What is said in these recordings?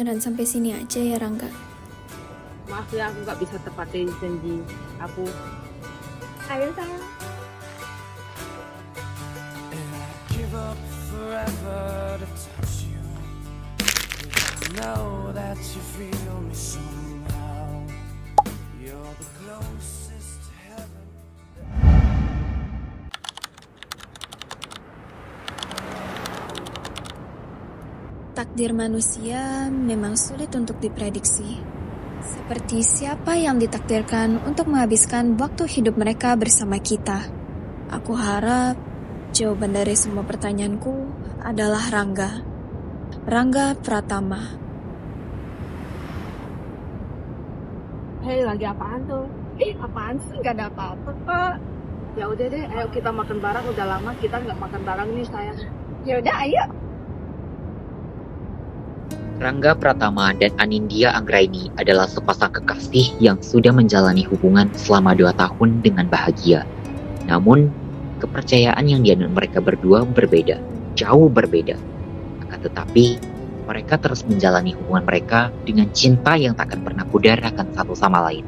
beneran sampai sini aja ya, Rangga? Maaf ya, aku nggak bisa tepatin janji aku. Ayo sayang. And I give up forever to touch you. 'Cause I know that you feel me somehow. You're the closest to heaven. Takdir manusia memang sulit untuk diprediksi. Seperti siapa yang ditakdirkan untuk menghabiskan waktu hidup mereka bersama kita. Aku harap jawaban dari semua pertanyaanku adalah Rangga. Rangga Pratama. Hei, lagi apaan tuh? Apaan sih? Gak ada apa-apa kok. Ya udah deh, ayo kita makan bareng. Udah lama kita nggak makan bareng nih, sayang. Ya udah, ayo. Rangga Pratama dan Anindya Anggraini adalah sepasang kekasih yang sudah menjalani hubungan selama 2 tahun dengan bahagia. Namun, kepercayaan yang dianut mereka berdua berbeda, jauh berbeda. Akan tetapi, mereka terus menjalani hubungan mereka dengan cinta yang takkan pernah pudar akan satu sama lain.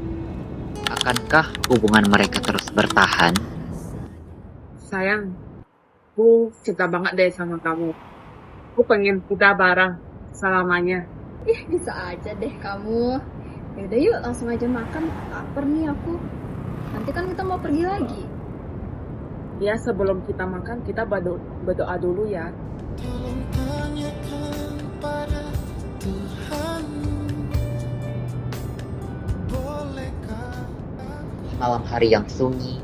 Akankah hubungan mereka terus bertahan? Sayang, aku cinta banget deh sama kamu. Aku pengen kita bareng selamanya. Bisa aja deh kamu. Yaudah yuk, langsung aja makan. Lapar nih aku. Nanti kan kita mau pergi lagi. Ya, sebelum kita makan, kita berdoa dulu ya. Tolong tanyakan pada Tuhan. Bolehkah Di malam hari yang sunyi,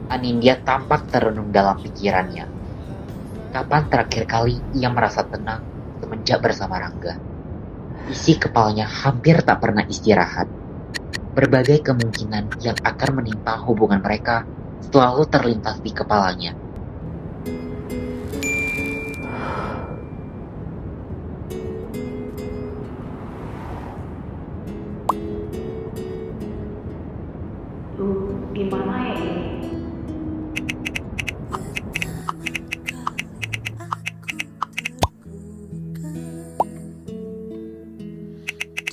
Anindya tampak terenung dalam pikirannya. Kapan terakhir kali ia merasa tenang semenjak bersama Rangga? Isi kepalanya hampir tak pernah istirahat. Berbagai kemungkinan yang akan menimpa hubungan mereka selalu terlintas di kepalanya. Gimana ya ini?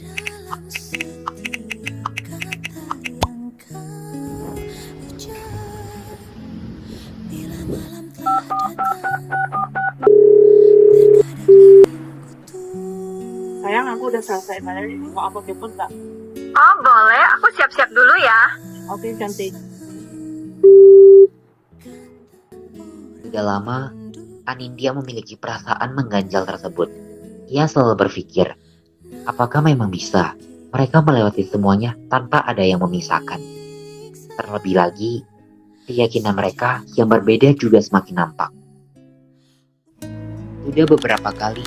Dalam setiap kata yang kau ucap, bila malam telah datang, terkadang ingin ku Sayang, aku udah selesai balik. Mau aku jemput nggak? Oh boleh, aku siap-siap dulu ya. Oke, cantik. Sudah lama, Anindya memiliki perasaan mengganjal tersebut. Ia selalu berpikir, apakah memang bisa mereka melewati semuanya tanpa ada yang memisahkan? Terlebih lagi, keyakinan mereka yang berbeda juga semakin nampak. Sudah beberapa kali,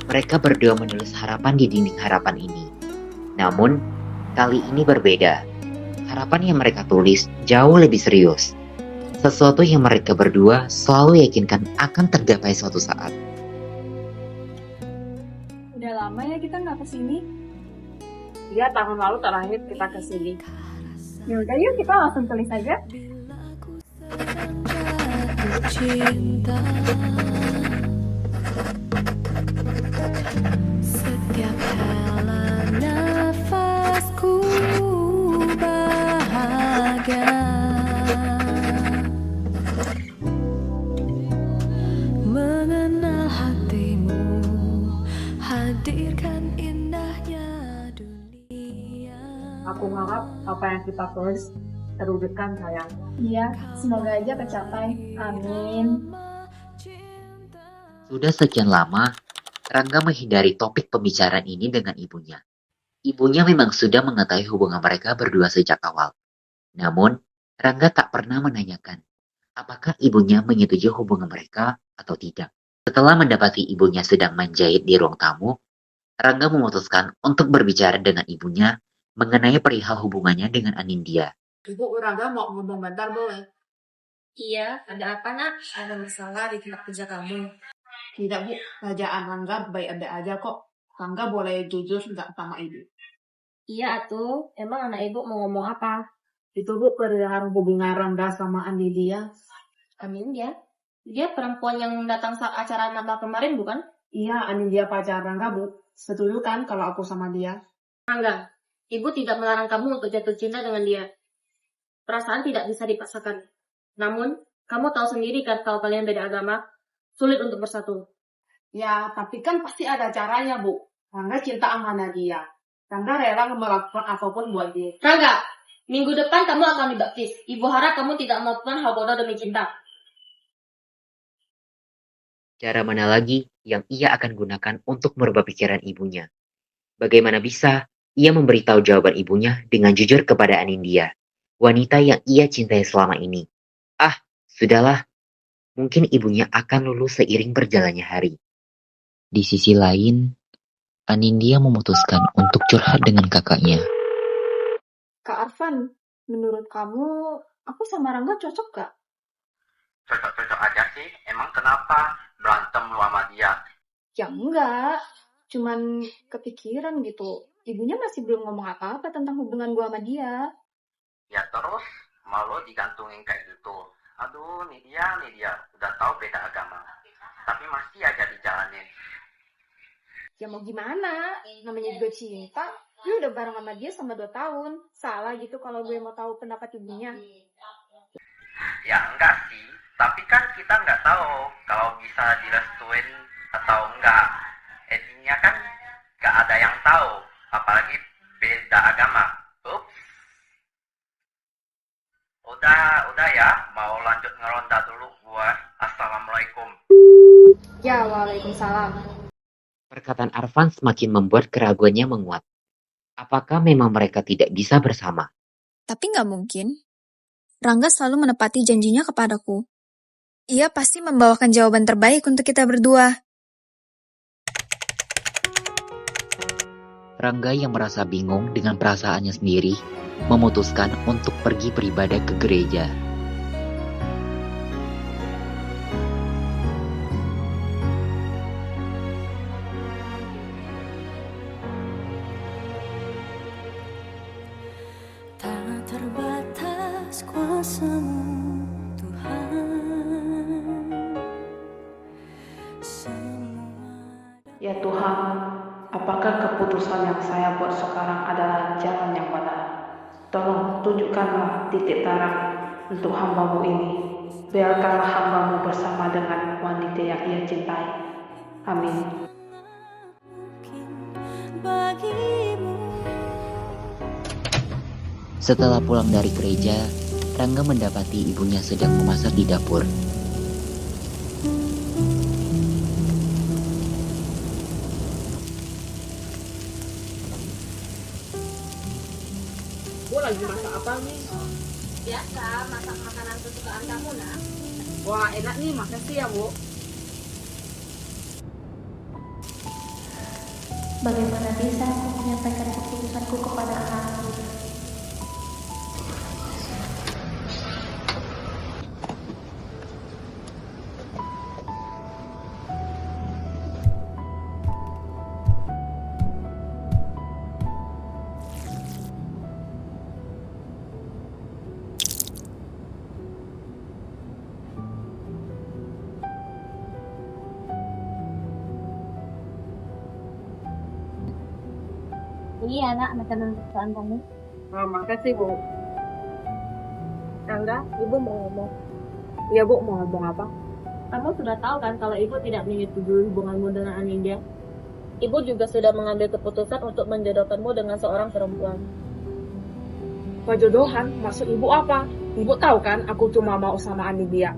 mereka berdua menulis harapan di dinding harapan ini. Namun, kali ini berbeda. Harapan yang mereka tulis jauh lebih serius. Sesuatu yang mereka berdua selalu yakinkan akan tergapai suatu saat. Udah lama ya kita nggak kesini. Iya, tahun lalu terakhir kita kesini. Ya udah yuk, kita langsung tulis aja. jatuh cinta. Setiap hela nafasku bahagia, mengenal hatimu, hadirkan indahnya dunia. Aku harap apa yang kita tulis terwujudkan, sayang. Iya, semoga aja tercapai. Amin. Sudah sekian lama, Rangga menghindari topik pembicaraan ini dengan ibunya. Ibunya memang sudah mengetahui hubungan mereka berdua sejak awal. Namun, Rangga tak pernah menanyakan apakah ibunya menyetujui hubungan mereka atau tidak. Setelah mendapati ibunya sedang menjahit di ruang tamu, Rangga memutuskan untuk berbicara dengan ibunya mengenai perihal hubungannya dengan Anindya. Ibu, Rangga mau ngomong bentar boleh? Iya, ada apa nak? Ada masalah di tempat kerja kamu? Tidak, Bu. Kerjaan Rangga baik-baik aja kok. Rangga boleh jujur nggak sama Ibu? Iya atuh, emang anak ibu mau ngomong apa? Itu, Bu, perihal hubungan Rangga sama Anindya. Amin ya. Dia perempuan yang datang saat acara Natal kemarin bukan? Iya, Anindya pacar Rangga, Bu. setuju kan kalau aku sama dia? Rangga, ibu tidak melarang kamu untuk jatuh cinta dengan dia. Perasaan tidak bisa dipaksakan. Namun, kamu tahu sendiri kan kalau kalian beda agama, sulit untuk bersatu. Ya, tapi kan pasti ada caranya, Bu. Rangga cinta sama Nadia. Rangga rela melakukan apapun buat dia. Rangga, minggu depan kamu akan dibaptis. Ibu harap kamu tidak melakukan hal bodoh demi cinta. Cara mana lagi yang ia akan gunakan untuk merubah pikiran ibunya? Bagaimana bisa ia memberitahu jawaban ibunya dengan jujur kepada Anindya, wanita yang ia cintai selama ini? Ah, sudahlah. Mungkin ibunya akan lulus seiring berjalannya hari. Di sisi lain, Anindya memutuskan untuk curhat dengan kakaknya. Kak Arfan, menurut kamu, aku sama Rangga cocok gak? Cocok-cocok aja sih. Emang kenapa berantem lu sama dia? Ya enggak, cuman kepikiran gitu. Ibunya masih belum ngomong apa-apa tentang hubungan gua sama dia. Ya terus mau lo digantungin kayak gitu. Aduh, nih dia udah tahu beda agama, tapi masih aja dijalanin. Ya mau gimana, namanya juga cinta. Gue udah bareng sama dia selama 2 tahun. Salah gitu kalau gue mau tahu pendapat ibunya. Ya enggak sih, tapi kan kita nggak tahu kalau bisa direstuin atau enggak. Endingnya kan nggak ada yang tahu, apalagi beda agama. Ups. Udah ya, mau lanjut ngeronda dulu gua. Assalamualaikum. Ya, waalaikumsalam. Perkataan Arfan semakin membuat keraguannya menguat. Apakah memang mereka tidak bisa bersama? Tapi nggak mungkin. Rangga selalu menepati janjinya kepadaku. Ia pasti membawakan jawaban terbaik untuk kita berdua. Rangga yang merasa bingung dengan perasaannya sendiri, memutuskan untuk pergi beribadah ke gereja. Tak terbatas kuasa-Mu Tuhan. Ya Tuhan, apakah keputusan yang saya buat sekarang adalah jalan yang benar? Tolong tunjukkanlah titik terang untuk hamba-Mu ini. Biarkanlah hamba-Mu bersama dengan wanita yang ia cintai. Amin. Setelah pulang dari gereja, Rangga mendapati ibunya sedang memasak di dapur. Bu lagi masak apa nih? Biasa, masak makanan kesukaan kamu, nak. Wah, enak nih, makasih ya, Bu. Bagaimana bisa aku menyampaikan keputusanku kepada anakku? Ini anak makanan kesukaan kamu. Oh, makasih, Bu. Rangga, Ibu mau ngomong. Iya, Bu, mau ngomong apa? Kamu sudah tahu kan kalau ibu tidak menyetujui hubunganmu dengan Anindya. Ibu juga sudah mengambil keputusan untuk menjodohkanmu dengan seorang perempuan. Perjodohan, maksud Ibu apa? Ibu tahu kan aku cuma mau sama Anindya.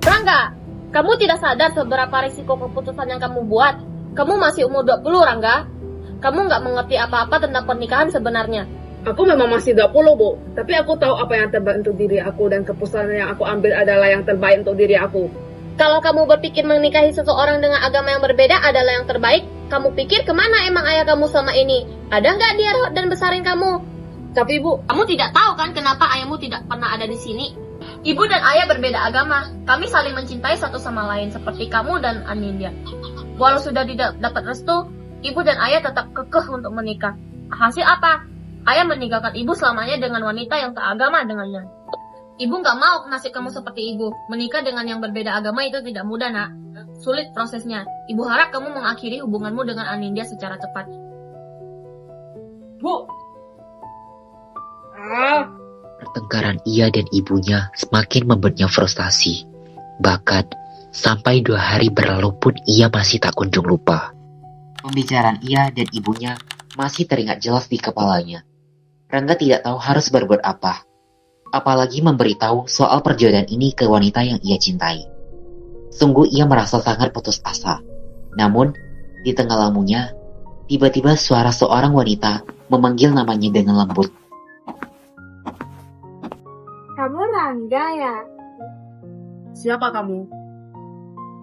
Rangga, kamu tidak sadar seberapa risiko keputusan yang kamu buat. Kamu masih umur 20, Rangga. Kamu nggak mengerti apa-apa tentang pernikahan sebenarnya. Aku memang masih 20, Bu. Tapi aku tahu apa yang terbaik untuk diri aku dan keputusan yang aku ambil adalah yang terbaik untuk diri aku. Kalau kamu berpikir menikahi seseorang dengan agama yang berbeda adalah yang terbaik, kamu pikir kemana emang ayah kamu selama ini? Ada nggak dia rawat dan besarin kamu? Tapi, Bu, Kamu tidak tahu kan kenapa ayahmu tidak pernah ada di sini? Ibu dan ayah berbeda agama. Kami saling mencintai satu sama lain seperti kamu dan Anindya. Walau sudah tidak dapat restu, ibu dan ayah tetap kekeh untuk menikah. Hasil apa? Ayah meninggalkan ibu selamanya dengan wanita yang tak agama dengannya. Ibu nggak mau nasib kamu seperti ibu. Menikah dengan yang berbeda agama itu tidak mudah, nak. sulit prosesnya. Ibu harap kamu mengakhiri hubunganmu dengan Anindya secara cepat. Bu. Ah, Pertengkaran ia dan ibunya semakin membuatnya frustasi. Bahkan, sampai 2 hari berlalu pun ia masih tak kunjung lupa. Pembicaraan ia dan ibunya masih teringat jelas di kepalanya. Rangga tidak tahu harus berbuat apa. Apalagi memberitahu soal perjodohan ini ke wanita yang ia cintai. Sungguh ia merasa sangat putus asa. Namun, di tengah lamunya, tiba-tiba suara seorang wanita memanggil namanya dengan lembut. Kamu Rangga ya? siapa kamu?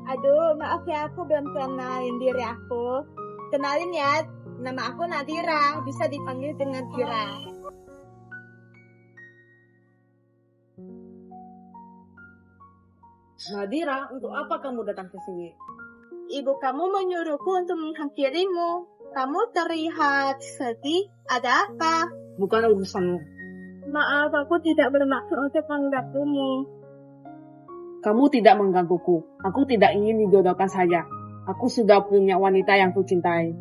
Aduh, maaf ya, aku belum kenalin diri aku. Kenalin ya, nama aku Nadira, bisa dipanggil dengan Tira. Nadira, untuk apa kamu datang ke sini? Ibu kamu menyuruhku untuk menghampirimu. Kamu terlihat sedih, ada apa? Bukan urusanmu. Maaf, aku tidak bermaksud untuk mengganggumu. Kamu tidak menggangguku. Aku tidak ingin dijodohkan saja. Aku sudah punya wanita yang kucintai.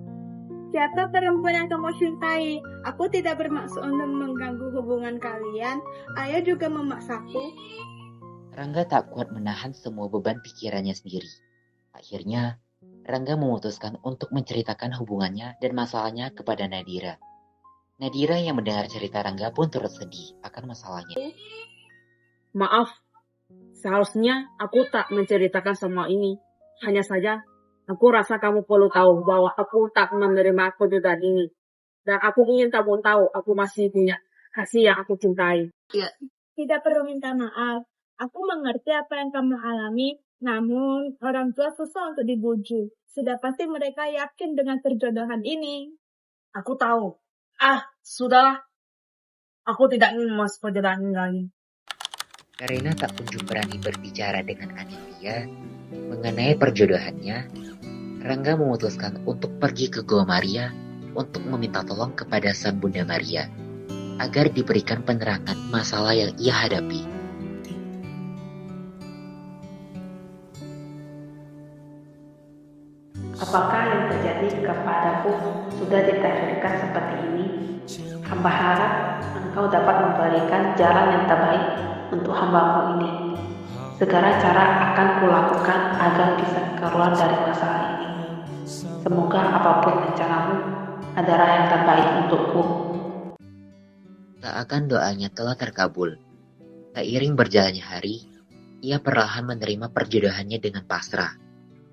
Siapa perempuan yang kamu cintai? Aku tidak bermaksud untuk mengganggu hubungan kalian. Ayah juga memaksaku. Rangga tak kuat menahan semua beban pikirannya sendiri. Akhirnya, Rangga memutuskan untuk menceritakan hubungannya dan masalahnya kepada Nadira. Nadira yang mendengar cerita Rangga pun turut sedih akan masalahnya. Maaf, seharusnya aku tak menceritakan semua ini. Hanya saja, aku rasa kamu perlu tahu bahwa aku tak menerima kejutan ini. Dan aku ingin kamu tahu, aku masih punya kasih yang aku cintai. Tidak perlu minta maaf. Aku mengerti apa yang kamu alami, namun orang tua susah untuk dibujuk. Sudah pasti mereka yakin dengan perjodohan ini. Aku tahu. Sudahlah. Aku tidak ingin masuk perjodohan ini lagi. Karena tak kunjung berani berbicara dengan Anindya mengenai perjodohannya, Rangga memutuskan untuk pergi ke Goa Maria untuk meminta tolong kepada Sang Bunda Maria agar diberikan penerangan masalah yang ia hadapi. Apakah yang terjadi kepadaku sudah ditakdirkan seperti ini? Hamba harap engkau dapat memberikan jalan yang terbaik untuk hambamu ini. Segala cara akan kulakukan agar bisa keluar dari masalah ini. Semoga apapun rencanamu adalah yang terbaik untukku. Seakan doanya telah terkabul. Seiring berjalannya hari, ia perlahan menerima perjodohannya dengan pasrah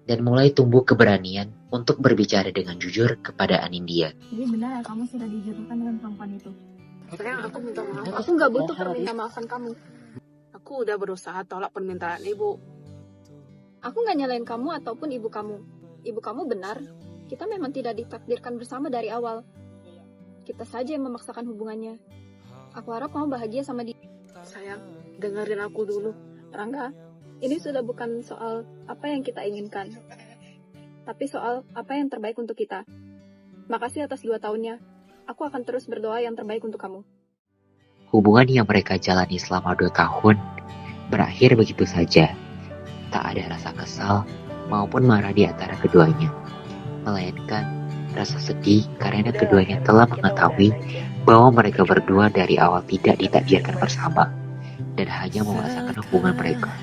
dan mulai tumbuh keberanian untuk berbicara dengan jujur kepada Anindya. Jadi benar kamu sudah dijodohkan dengan perempuan itu? Sayang, aku minta maaf. Aku nggak butuh permintaan maafan kamu. Aku udah berusaha tolak permintaan ibu. Aku nggak nyalain kamu ataupun ibu kamu. Ibu kamu benar. Kita memang tidak ditakdirkan bersama dari awal. Kita saja yang memaksakan hubungannya. Aku harap kamu bahagia sama dia. Sayang, dengerin aku dulu. Rangga, ini sudah bukan soal apa yang kita inginkan, tapi soal apa yang terbaik untuk kita. Makasih atas 2 tahunnya. Aku akan terus berdoa yang terbaik untuk kamu. Hubungan yang mereka jalani selama 2 tahun berakhir begitu saja. Tak ada rasa kesal maupun marah di antara keduanya, melainkan rasa sedih karena keduanya telah mengetahui bahwa mereka berdua dari awal tidak ditakdirkan bersama dan hanya memaksakan hubungan mereka.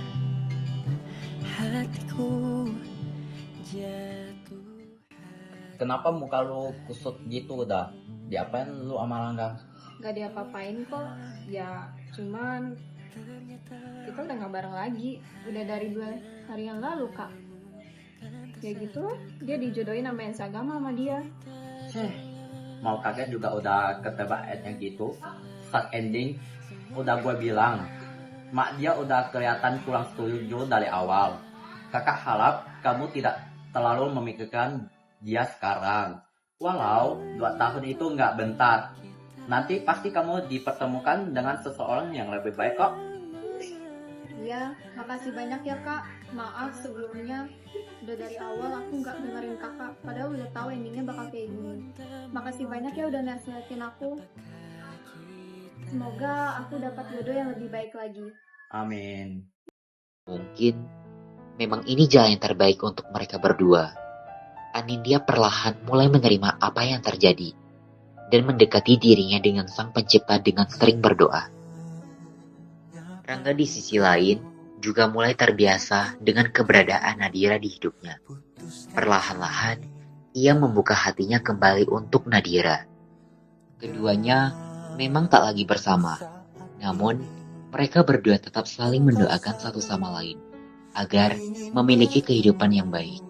Kenapa muka lu kusut gitu udah? Diapain lu sama Rangga? Gak diapa-apain kok. Ya, cuman kita udah gak bareng lagi. Udah dari 2 hari yang lalu, Kak. Ya gitu lah, dia dijodohin sama yang seagama sama dia. Mau kagak juga udah ketebak yang gitu. Start ending, udah gue bilang. Mak dia udah kelihatan kurang setuju dari awal. Kakak harap kamu tidak terlalu memikirkan dia sekarang. Walau 2 tahun itu nggak bentar. Nanti pasti kamu dipertemukan dengan seseorang yang lebih baik kok. Iya, makasih banyak ya Kak. Maaf sebelumnya, udah dari awal aku nggak dengerin kakak. Padahal udah tahu endingnya bakal kayak gini. Makasih banyak ya udah nasihatin aku. Semoga aku dapat jodoh yang lebih baik lagi. Amin. Mungkin memang ini jalan yang terbaik untuk mereka berdua. Anindya perlahan mulai menerima apa yang terjadi dan mendekati dirinya dengan Sang Pencipta dengan sering berdoa. Rangga di sisi lain juga mulai terbiasa dengan keberadaan Nadira di hidupnya. Perlahan-lahan, ia membuka hatinya kembali untuk Nadira. Keduanya memang tak lagi bersama, namun mereka berdua tetap saling mendoakan satu sama lain agar memiliki kehidupan yang baik.